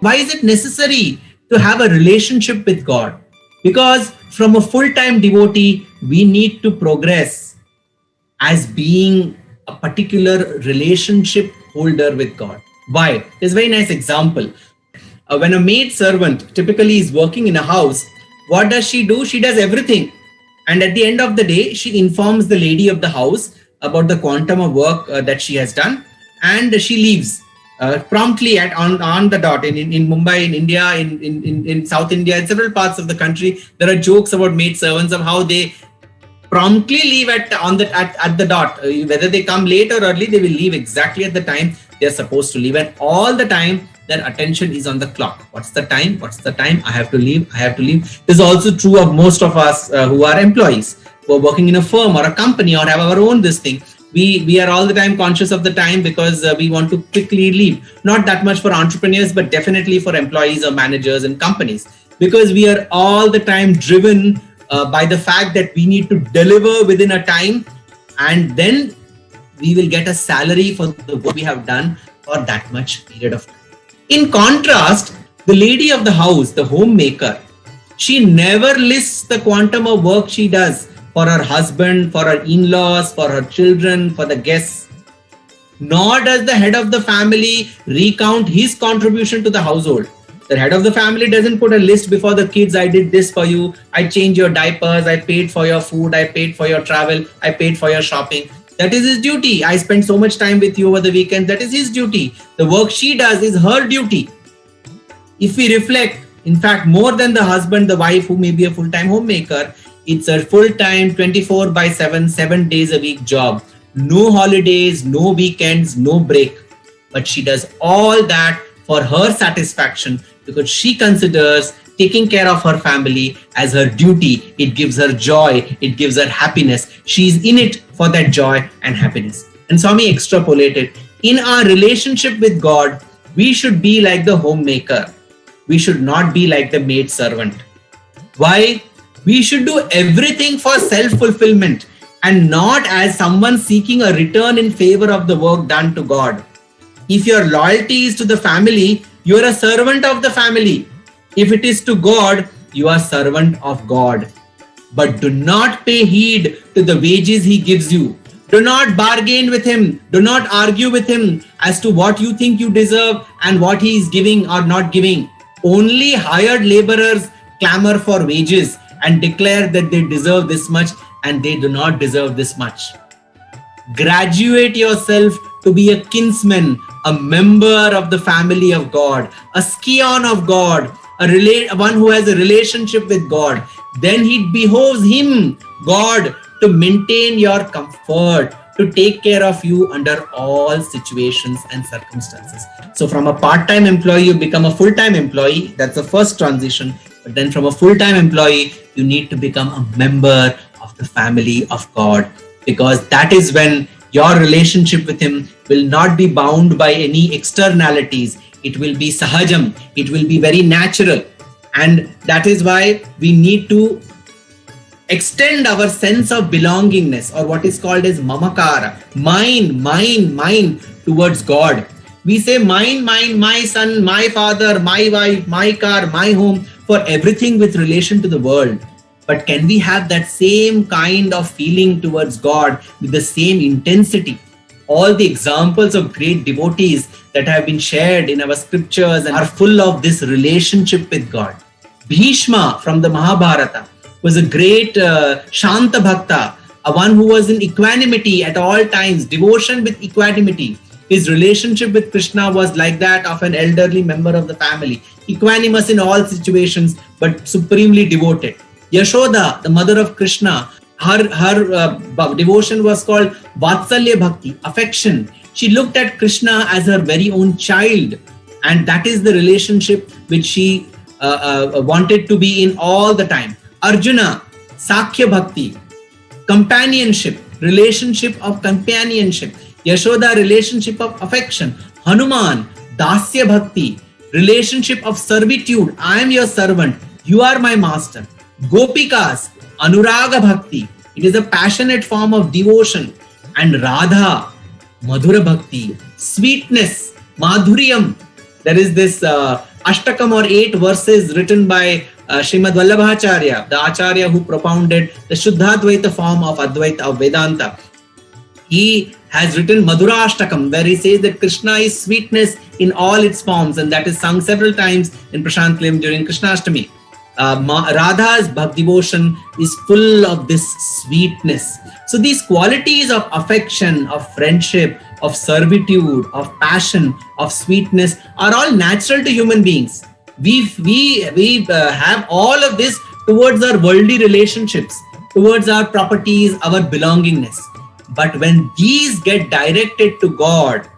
Why is it necessary to have a relationship with God? Because from a full-time devotee, we need to progress as being a particular relationship holder with God. Why? There's a very nice example. When a maid servant typically is working in a house, what does she do? She does everything. And at the end of the day, she informs the lady of the house about the quantum of work that she has done, and she leaves promptly on the dot. In Mumbai, in India, in South India, in several parts of the country, there are jokes about maid servants of how they promptly leave at the dot. Whether they come late or early, they will leave exactly at the time they're supposed to leave, and all the time their attention is on the clock. What's the time? What's the time? I have to leave. I have to leave. This is also true of most of us who are employees, who are working in a firm or a company or have our own this thing. We are all the time conscious of the time because we want to quickly leave. Not that much for entrepreneurs, but definitely for employees or managers and companies, because we are all the time driven by the fact that we need to deliver within a time, and then we will get a salary for the work we have done for that much period of time. In contrast, the lady of the house, the homemaker, she never lists the quantum of work she does for her husband, for her in-laws, for her children, for the guests. Nor does the head of the family recount his contribution to the household. The head of the family doesn't put a list before the kids. I did this for you. I changed your diapers. I paid for your food. I paid for your travel. I paid for your shopping. That is his duty. I spent so much time with you over the weekend. That is his duty. The work she does is her duty. If we reflect, in fact, more than the husband, the wife who may be a full-time homemaker, it's a full-time 24/7, 7 days a week job. No holidays, no weekends, no break. But she does all that for her satisfaction because she considers taking care of her family as her duty. It gives her joy. It gives her happiness. She's in it for that joy and happiness. And Swami extrapolated, in our relationship with God, we should be like the homemaker. We should not be like the maid servant. Why? We should do everything for self-fulfillment and not as someone seeking a return in favor of the work done to God. If your loyalty is to the family, you are a servant of the family. If it is to God, you are servant of God. But do not pay heed to the wages he gives you. Do not bargain with him. Do not argue with him as to what you think you deserve and what he is giving or not giving. Only hired laborers clamor for wages and declare that they deserve this much and they do not deserve this much. Graduate yourself to be a kinsman, a member of the family of God, a scion of God, one who has a relationship with God. Then it behoves him, God, to maintain your comfort, to take care of you under all situations and circumstances. So from a part-time employee, you become a full-time employee. That's the first transition. But then from a full-time employee, you need to become a member of the family of God, because that is when your relationship with him will not be bound by any externalities. It will be sahajam. It will be very natural. And that is why we need to extend our sense of belongingness, or what is called as mamakara, mine towards God. We say mine, my son, my father, my wife, my car, my home, for everything with relation to the world. But can we have that same kind of feeling towards God with the same intensity? All the examples of great devotees that have been shared in our scriptures are full of this relationship with God. Bhishma from the Mahabharata was a great Shanta Bhakta, a one who was in equanimity at all times, devotion with equanimity. His relationship with Krishna was like that of an elderly member of the family, equanimous in all situations, but supremely devoted. Yashoda, the mother of Krishna, her devotion was called Vatsalya Bhakti, affection. She looked at Krishna as her very own child, and that is the relationship which she wanted to be in all the time. Arjuna, Sakhya Bhakti, companionship, relationship of companionship. Yashoda, relationship of affection. Hanuman, Dasya Bhakti, relationship of servitude. I am your servant, you are my master. Gopikas, Anuraga Bhakti, it is a passionate form of devotion. And Radha, Madhura Bhakti, sweetness, Madhuryam. There is this Ashtakam or 8 verses written by Srimad Vallabhacharya, the Acharya who propounded the Shuddhadvaita form of Advaita of Vedanta. He has written Madhura Ashtakam, where he says that Krishna is sweetness in all its forms, and that is sung several times in Prashant Klim during Krishnashtami. Radha's bhakti devotion is full of this sweetness. So these qualities of affection, of friendship, of servitude, of passion, of sweetness are all natural to human beings. We have all of this towards our worldly relationships, towards our properties, our belongingness. But when these get directed to God,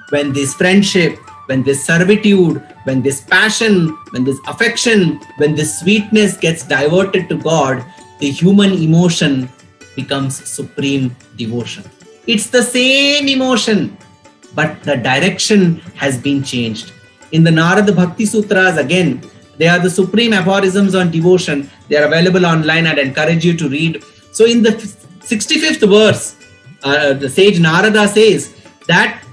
when this friendship, when this servitude, when this passion, when this affection, when this sweetness gets diverted to God, the human emotion becomes supreme devotion. It's the same emotion, but the direction has been changed. In the Narada Bhakti Sutras, again, they are the supreme aphorisms on devotion. They are available online. I'd encourage you to read. So in the 65th verse, the sage Narada says that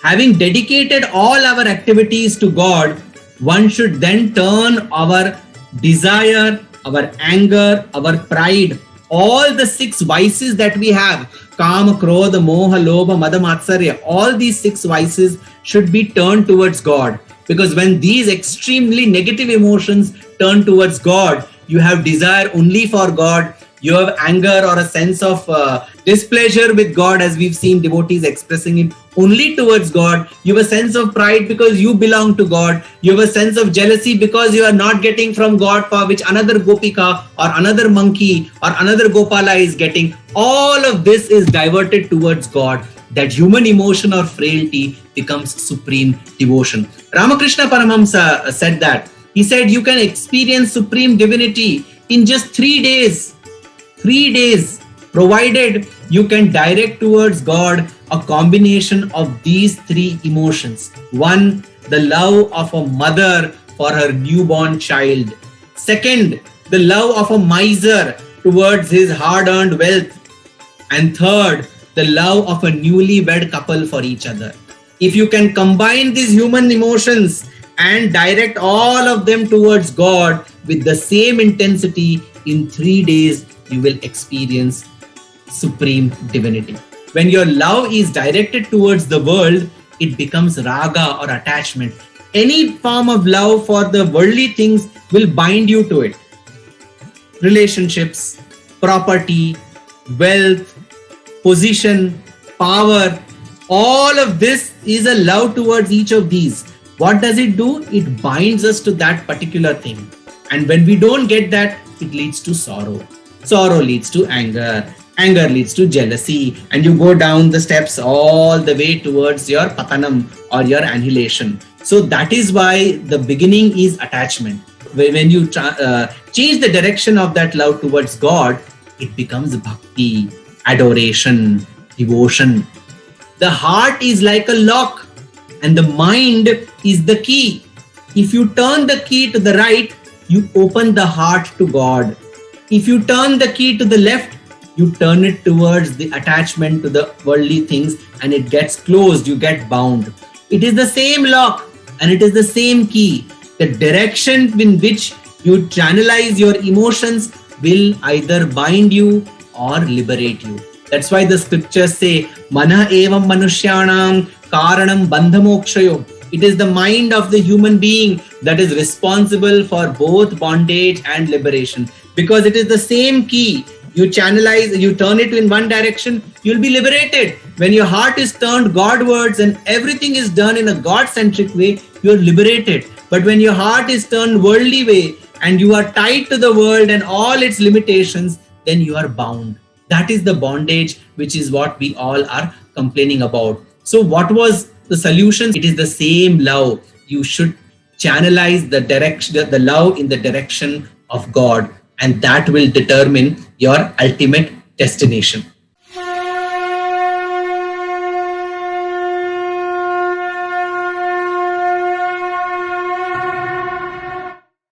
having dedicated all our activities to God, one should then turn our desire, our anger, our pride, all the 6 vices that we have, Kama, Krodha, Moha, Lobha, Mada, Matsarya, all these 6 vices should be turned towards God. Because when these extremely negative emotions turn towards God, you have desire only for God, you have anger or a sense of displeasure with God, as we've seen devotees expressing it only towards God. You have a sense of pride because you belong to God. You have a sense of jealousy because you are not getting from God for which another gopika or another monkey or another gopala is getting. All of this is diverted towards God. That human emotion or frailty becomes supreme devotion. Ramakrishna Paramahamsa said that. He said you can experience supreme divinity in just 3 days. 3 days, provided you can direct towards God a combination of these 3 emotions. 1, the love of a mother for her newborn child. 2nd, the love of a miser towards his hard-earned wealth. And 3rd, the love of a newly-wed couple for each other. If you can combine these human emotions and direct all of them towards God with the same intensity, in 3 days, you will experience supreme divinity. When your love is directed towards the world, it becomes raga or attachment. Any form of love for the worldly things will bind you to it. Relationships, property, wealth, position, power, all of this is a love towards each of these. What does it do? It binds us to that particular thing. And when we don't get that, it leads to sorrow. Sorrow leads to anger. Anger leads to jealousy. And you go down the steps all the way towards your patanam or your annihilation. So that is why the beginning is attachment. When you change the direction of that love towards God, it becomes bhakti, adoration, devotion. The heart is like a lock and the mind is the key. If you turn the key to the right, you open the heart to God. If you turn the key to the left, you turn it towards the attachment to the worldly things and it gets closed, you get bound. It is the same lock and it is the same key. The direction in which you channelize your emotions will either bind you or liberate you. That's why the scriptures say, Mana evam manushyanam karanam bandhamokshayo. It is the mind of the human being that is responsible for both bondage and liberation. Because it is the same key. You channelize, you turn it in one direction, you'll be liberated. When your heart is turned Godwards and everything is done in a God-centric way, you're liberated. But when your heart is turned worldly way and you are tied to the world and all its limitations, then you are bound. That is the bondage, which is what we all are complaining about. So what was the solution? It is the same love. You should channelize the direction, the love in the direction of God, and that will determine your ultimate destination.